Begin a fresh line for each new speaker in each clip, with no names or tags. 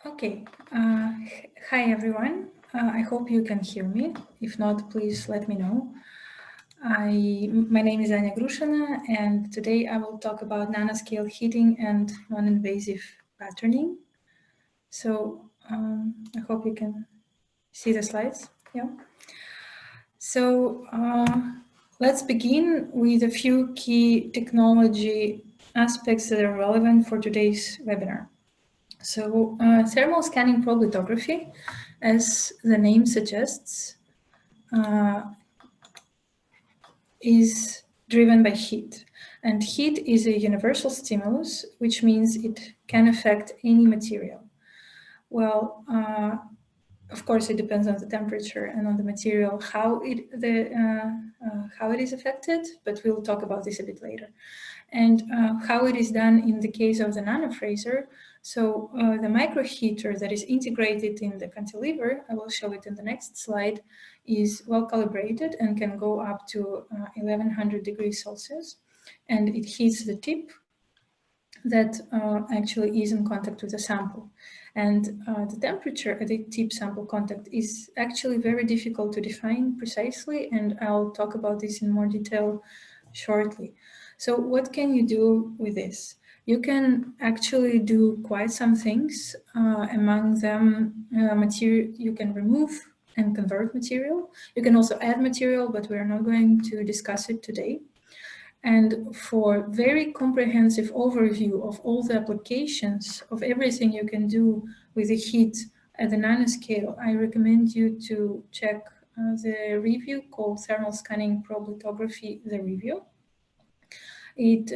Okay, hi everyone. I hope you can hear me. If not, please let me know. My name is Anya Grushina, and today I will talk about nanoscale heating and non-invasive patterning. So I hope you can see the slides. Yeah. So let's begin with a few key technology aspects that are relevant for today's webinar. So thermal scanning probe lithography, as the name suggests, is driven by heat. And heat is a universal stimulus, which means it can affect any material. Well, of course, it depends on the temperature and on the material, how it is affected, but we'll talk about this a bit later. And how it is done in the case of the NanoFrazor. So the microheater that is integrated in the cantilever, I will show it in the next slide, is well calibrated and can go up to 1100 degrees Celsius. And it heats the tip that actually is in contact with the sample. And the temperature at the tip sample contact is actually very difficult to define precisely, and I'll talk about this in more detail shortly. So what can you do with this? You can actually do quite some things. Among them, material you can remove and convert material. You can also add material, but we're not going to discuss it today. And for very comprehensive overview of all the applications of everything you can do with the heat at the nanoscale, I recommend you to check the review called Thermal Scanning Probe Lithography, the review. It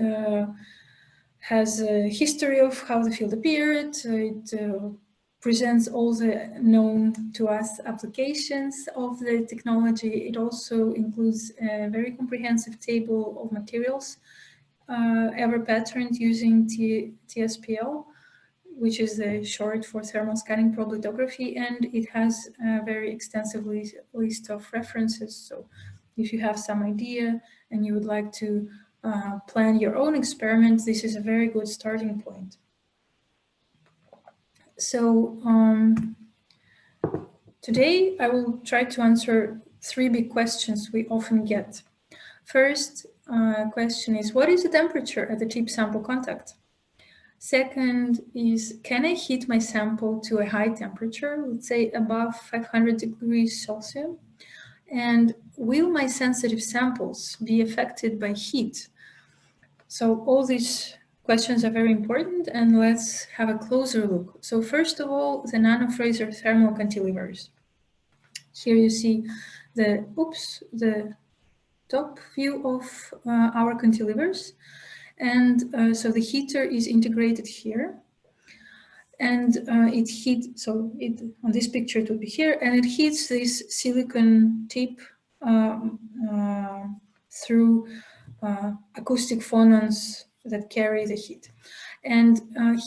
has a history of how the field appeared. It presents all the known to us applications of the technology. It also includes a very comprehensive table of materials ever patterned using TSPL, which is the short for thermal scanning probe lithography, and it has a very extensive list of references. So if you have some idea and you would like to plan your own experiment, this is a very good starting point. So today I will try to answer three big questions we often get. First question is, what is the temperature at the tip sample contact? Second is, can I heat my sample to a high temperature, let's say above 500 degrees Celsius? And will my sensitive samples be affected by heat? So all these questions are very important, and let's have a closer look. So first of all, the NanoFrazor thermal cantilevers. Here you see the top view of our cantilevers. And so the heater is integrated here. And it heats, so on this picture it would be here, and it heats this silicon tip through acoustic phonons that carry the heat. And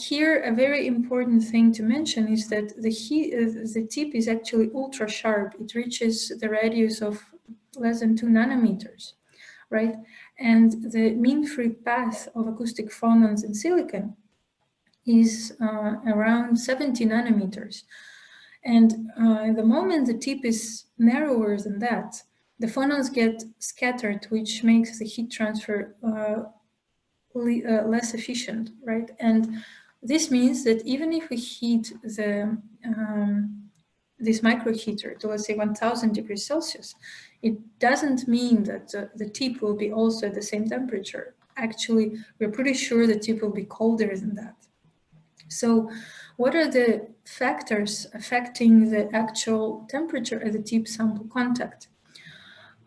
here a very important thing to mention is that the tip is actually ultra sharp. It reaches the radius of less than 2 nanometers, right? And the mean free path of acoustic phonons in silicon is around 70 nanometers. And the moment the tip is narrower than that, the phonons get scattered, which makes the heat transfer less efficient, right? And this means that even if we heat this microheater to, let's say, 1000 degrees Celsius, it doesn't mean that the tip will be also at the same temperature. Actually, we're pretty sure the tip will be colder than that. So what are the factors affecting the actual temperature at the tip sample contact?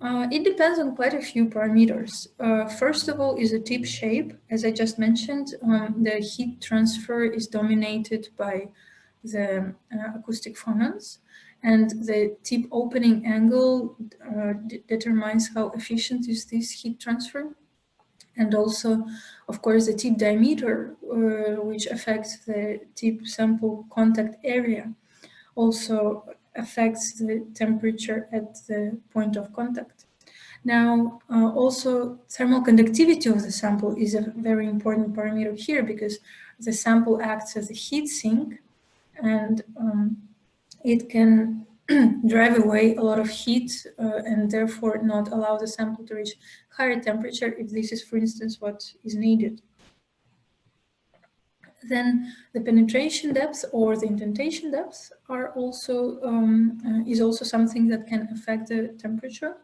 It depends on quite a few parameters. First of all is the tip shape. As I just mentioned, the heat transfer is dominated by the acoustic phonons, and the tip opening angle determines how efficient is this heat transfer. And also, of course, the tip diameter, which affects the tip sample contact area, also affects the temperature at the point of contact. Now, also thermal conductivity of the sample is a very important parameter here, because the sample acts as a heat sink and it can drive away a lot of heat and therefore not allow the sample to reach higher temperature if this is, for instance, what is needed. Then the penetration depth or the indentation depth are also is also something that can affect the temperature,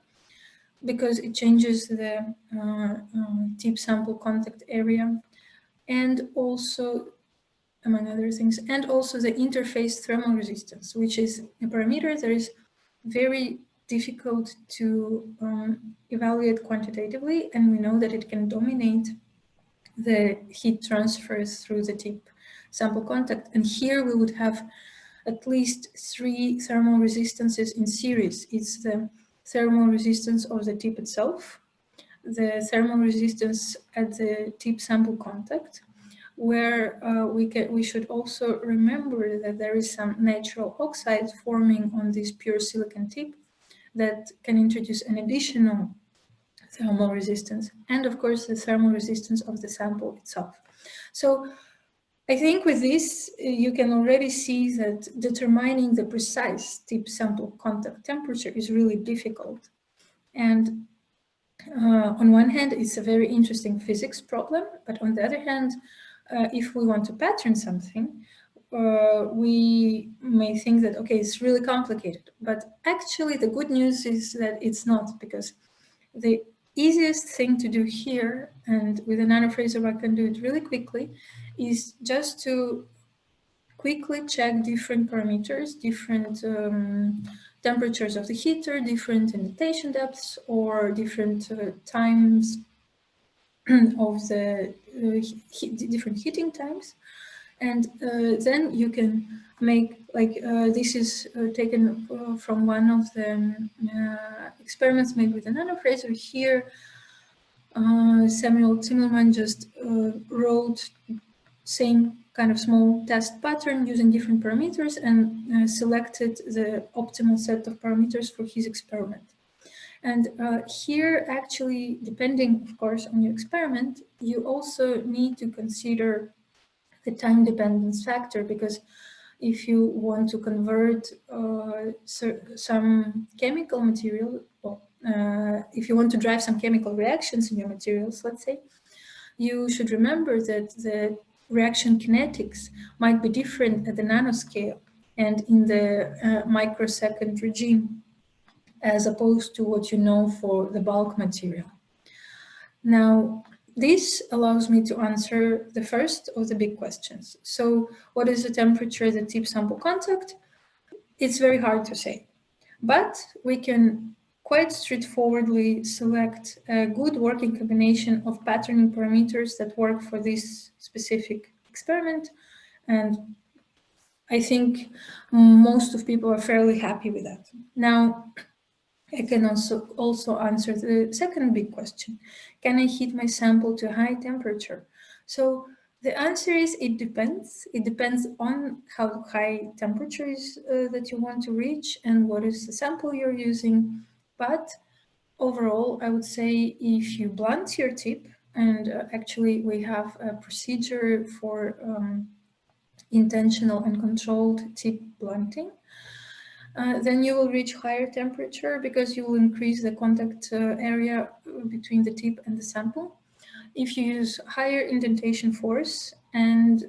because it changes the tip sample contact area, and also, among other things, and also the interface thermal resistance, which is a parameter that is very difficult to evaluate quantitatively, and we know that it can dominate the heat transfers through the tip sample contact. And here we would have at least 3 thermal resistances in series. It's the thermal resistance of the tip itself, the thermal resistance at the tip sample contact, where we should also remember that there is some natural oxide forming on this pure silicon tip that can introduce an additional thermal resistance, and of course the thermal resistance of the sample itself. So I think with this, you can already see that determining the precise tip sample contact temperature is really difficult. And on one hand, it's a very interesting physics problem, but on the other hand, if we want to pattern something, we may think that, okay, it's really complicated. But actually, the good news is that it's not, because the easiest thing to do here, and with a NanoFrazor I can do it really quickly, is just to quickly check different parameters, different temperatures of the heater, different indentation depths, or different times of the different heating times. And then you can make, like, this is taken from one of the experiments made with a NanoFrazor. Here, Samuel Zimmerman just wrote same kind of small test pattern using different parameters and selected the optimal set of parameters for his experiment. And here, actually, depending, of course, on your experiment, you also need to consider the time dependence factor, because if you want to convert some chemical material, well, if you want to drive some chemical reactions in your materials, let's say, you should remember that the reaction kinetics might be different at the nanoscale and in the microsecond regime, as opposed to what you know for the bulk material. Now, this allows me to answer the first of the big questions. So what is the temperature at the tip sample contact? It's very hard to say, but we can quite straightforwardly select a good working combination of patterning parameters that work for this specific experiment. And I think most of people are fairly happy with that. Now, I can also answer the second big question. Can I heat my sample to high temperature? So the answer is it depends. It depends on how high temperatures that you want to reach and what is the sample you're using. But overall, I would say if you blunt your tip, and actually we have a procedure for intentional and controlled tip blunting, then you will reach higher temperature because you will increase the contact area between the tip and the sample. If you use higher indentation force and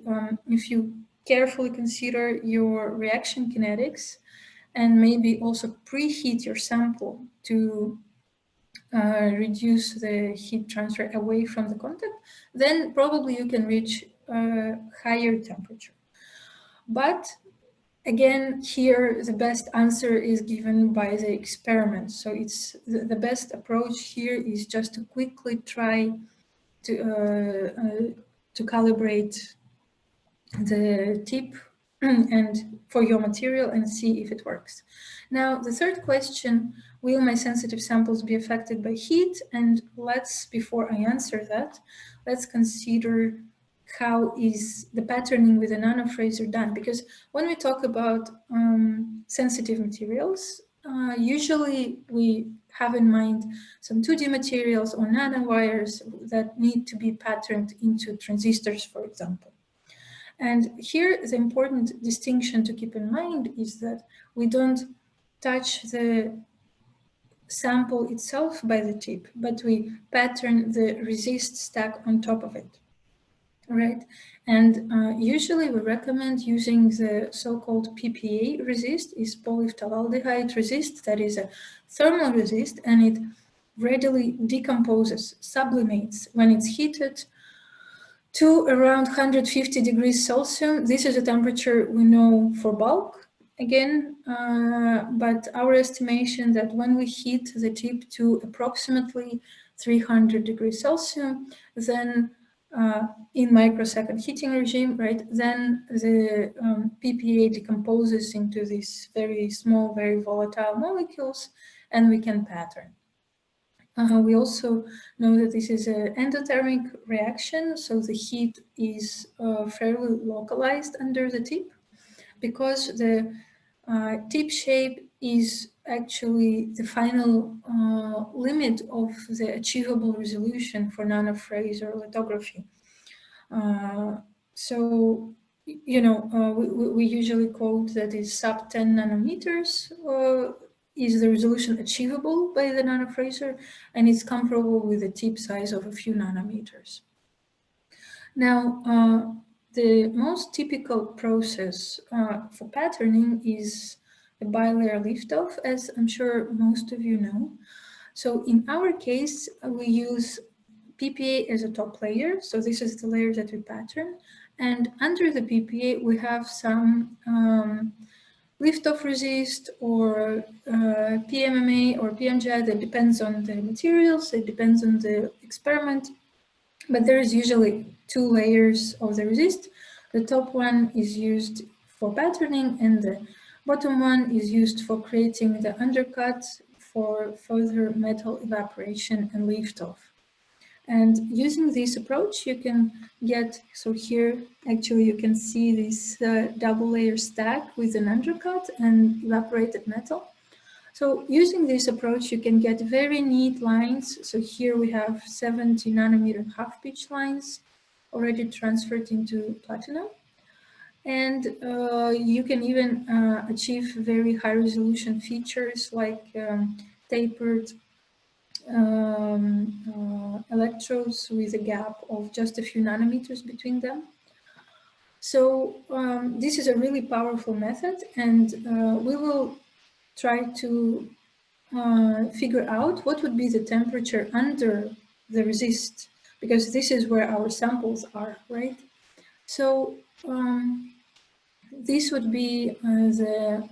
if you carefully consider your reaction kinetics and maybe also preheat your sample to reduce the heat transfer away from the contact, then probably you can reach higher temperature. But again, here the best answer is given by the experiment. So it's the best approach here is just to quickly try to calibrate the tip and for your material and see if it works. Now, the third question, will my sensitive samples be affected by heat? And before I answer that, let's consider how is the patterning with a NanoFrazor done? Because when we talk about sensitive materials, usually we have in mind some 2D materials or nanowires that need to be patterned into transistors, for example. And here, the important distinction to keep in mind is that we don't touch the sample itself by the tip, but we pattern the resist stack on top of it, right? And usually we recommend using the so-called PPA resist, is polyphthalealdehyde resist, that is a thermal resist, and it readily decomposes, sublimates when it's heated to around 150 degrees Celsius. This is a temperature we know for bulk again, but our estimation that when we heat the tip to approximately 300 degrees Celsius, then in microsecond heating regime, right, then the PPA decomposes into these very small, very volatile molecules, and we can pattern. We also know that this is an endothermic reaction, so the heat is fairly localized under the tip, because the tip shape is actually the final limit of the achievable resolution for NanoFrazor lithography. So, you know, we usually quote that is sub 10 nanometers is the resolution achievable by the NanoFrazor, and it's comparable with a tip size of a few nanometers. Now, the most typical process for patterning is a bilayer liftoff, as I'm sure most of you know. So in our case, we use PPA as a top layer. So this is the layer that we pattern. And under the PPA, we have some liftoff resist or PMMA or PMGI that depends on the materials, it depends on the experiment. But there is usually two layers of the resist. The top one is used for patterning, and the bottom one is used for creating the undercut for further metal evaporation and liftoff. And using this approach, you can get, so here actually you can see this double layer stack with an undercut and evaporated metal. So using this approach, you can get very neat lines. So here we have 70 nanometer half pitch lines already transferred into platinum. And you can even achieve very high resolution features like tapered electrodes with a gap of just a few nanometers between them. So this is a really powerful method, and we will try to figure out what would be the temperature under the resist, because this is where our samples are, right? So this would be the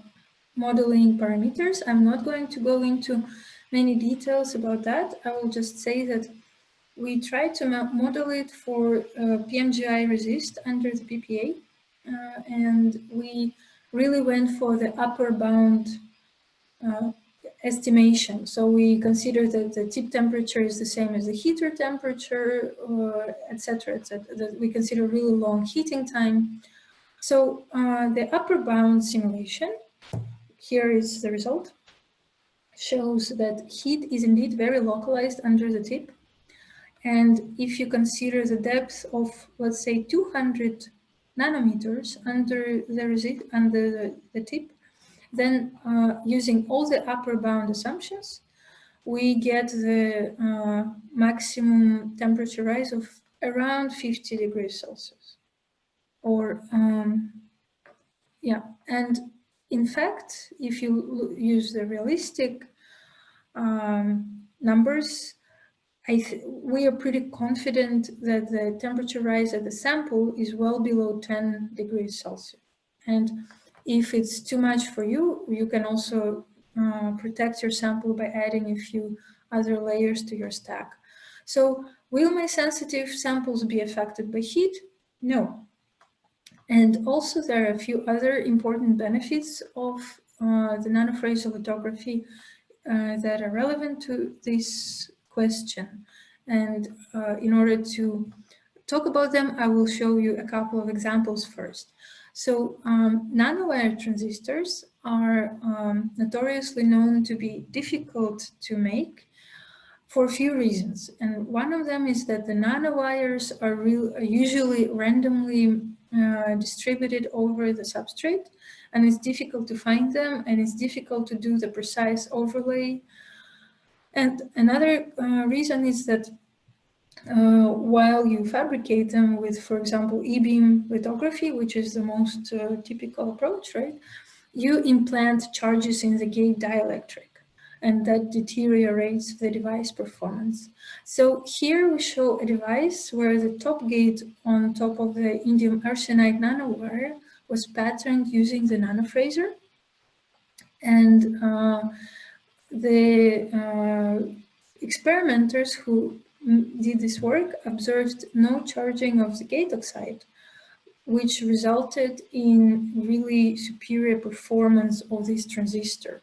modeling parameters. I'm not going to go into many details about that. I will just say that we try to model it for PMGI resist under the PPA, and we really went for the upper bound estimation. So we consider that the tip temperature is the same as the heater temperature, etc., etc. That we consider really long heating time. So the upper bound simulation, here is the result, shows that heat is indeed very localized under the tip. And if you consider the depth of, let's say, 200 nanometers under the tip, then using all the upper bound assumptions, we get the maximum temperature rise of around 50 degrees Celsius. Or, yeah, and in fact, if you use the realistic numbers, we are pretty confident that the temperature rise at the sample is well below 10 degrees Celsius. And if it's too much for you, you can also protect your sample by adding a few other layers to your stack. So will my sensitive samples be affected by heat? No. And also there are a few other important benefits of the NanoFrazor lithography that are relevant to this question. And in order to talk about them, I will show you a couple of examples first. So nanowire transistors are notoriously known to be difficult to make for a few reasons. And one of them is that the nanowires are usually randomly distributed over the substrate, and it's difficult to find them, and it's difficult to do the precise overlay. And another reason is that while you fabricate them with, for example, e-beam lithography, which is the most typical approach, right? You implant charges in the gate dielectric, and that deteriorates the device performance. So here we show a device where the top gate on top of the indium arsenide nanowire was patterned using the NanoFrazor. And the experimenters who did this work observed no charging of the gate oxide, which resulted in really superior performance of this transistor.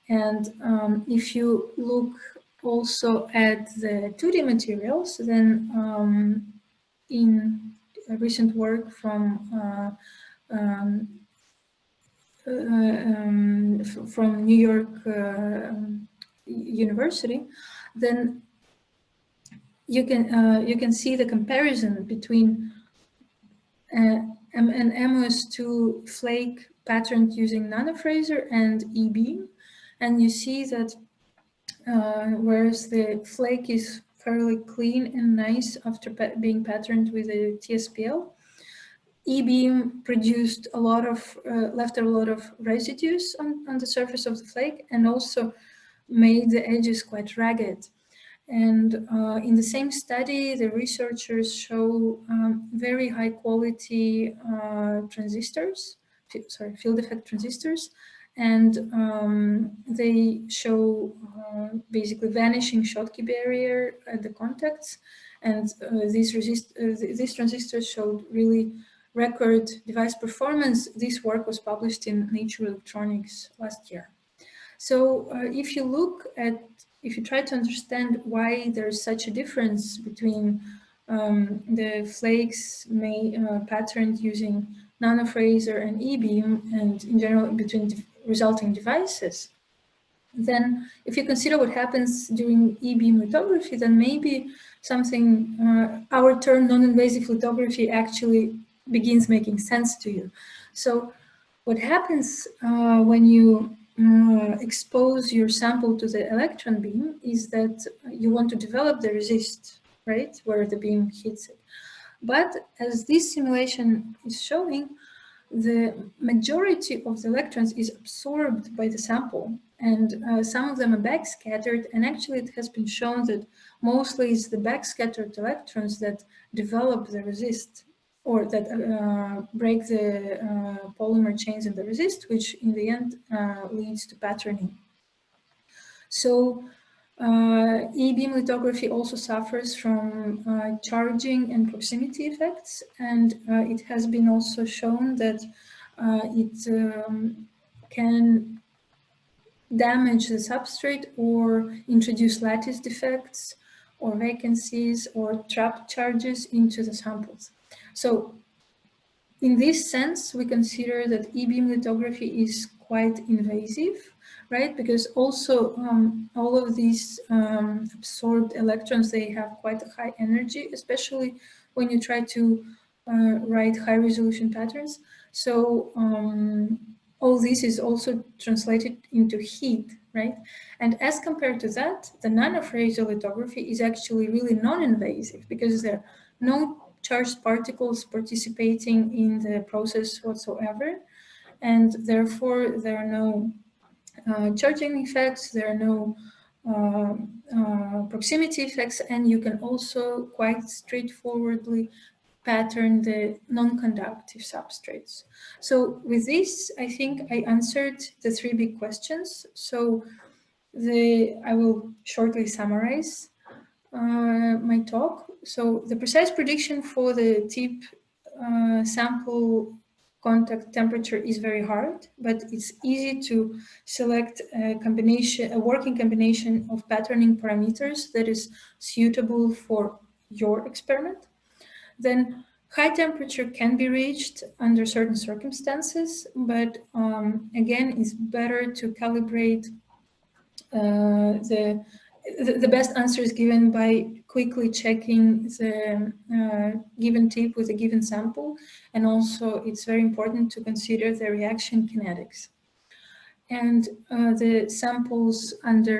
And if you look also at the 2D materials, then in a recent work from New York University, then you can see the comparison between an MOS2 flake patterned using NanoFrazor and e-beam, and you see that whereas the flake is fairly clean and nice after being patterned with a TSPL, e-beam produced a lot of left a lot of residues on the surface of the flake, and also made the edges quite ragged. And in the same study, the researchers show very high quality transistors, field effect transistors, and they show basically vanishing Schottky barrier at the contacts. And these transistors showed really record device performance. This work was published in Nature Electronics last year. So if you try to understand why there's such a difference between the flakes patterned using NanoFrazor and e-beam, and in general between resulting devices, then if you consider what happens during e-beam lithography, then maybe something, our term non-invasive lithography actually begins making sense to you. So what happens when you expose your sample to the electron beam is that you want to develop the resist, right, where the beam hits it. But as this simulation is showing, the majority of the electrons is absorbed by the sample, and some of them are backscattered, and actually it has been shown that mostly it's the backscattered electrons that develop the resist, or that break the polymer chains in the resist, which in the end leads to patterning. So e-beam lithography also suffers from charging and proximity effects, and it has been also shown that it can damage the substrate or introduce lattice defects or vacancies or trap charges into the samples. So in this sense, we consider that e-beam lithography is quite invasive, right? Because also all of these absorbed electrons, they have quite a high energy, especially when you try to write high resolution patterns. So all this is also translated into heat, right? And as compared to that, the NanoFrazor lithography is actually really non-invasive because there are no charged particles participating in the process whatsoever, and therefore there are no charging effects, there are no proximity effects, and you can also quite straightforwardly pattern the non-conductive substrates. So with this, I think I answered the three big questions. So I will shortly summarize my talk. So the precise prediction for the tip sample contact temperature is very hard, but it's easy to select a working combination of patterning parameters that is suitable for your experiment. Then high temperature can be reached under certain circumstances, but again, it's better to calibrate the best answer is given by quickly checking the given tip with a given sample. And also it's very important to consider the reaction kinetics. And the samples under,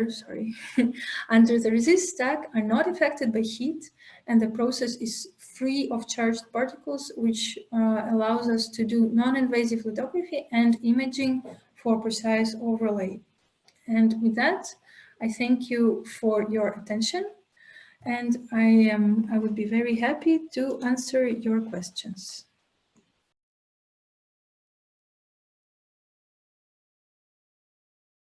under the resist stack are not affected by heat, and the process is free of charged particles, which allows us to do non-invasive lithography and imaging for precise overlay. And with that, I thank you for your attention, and I would be very happy to answer your questions.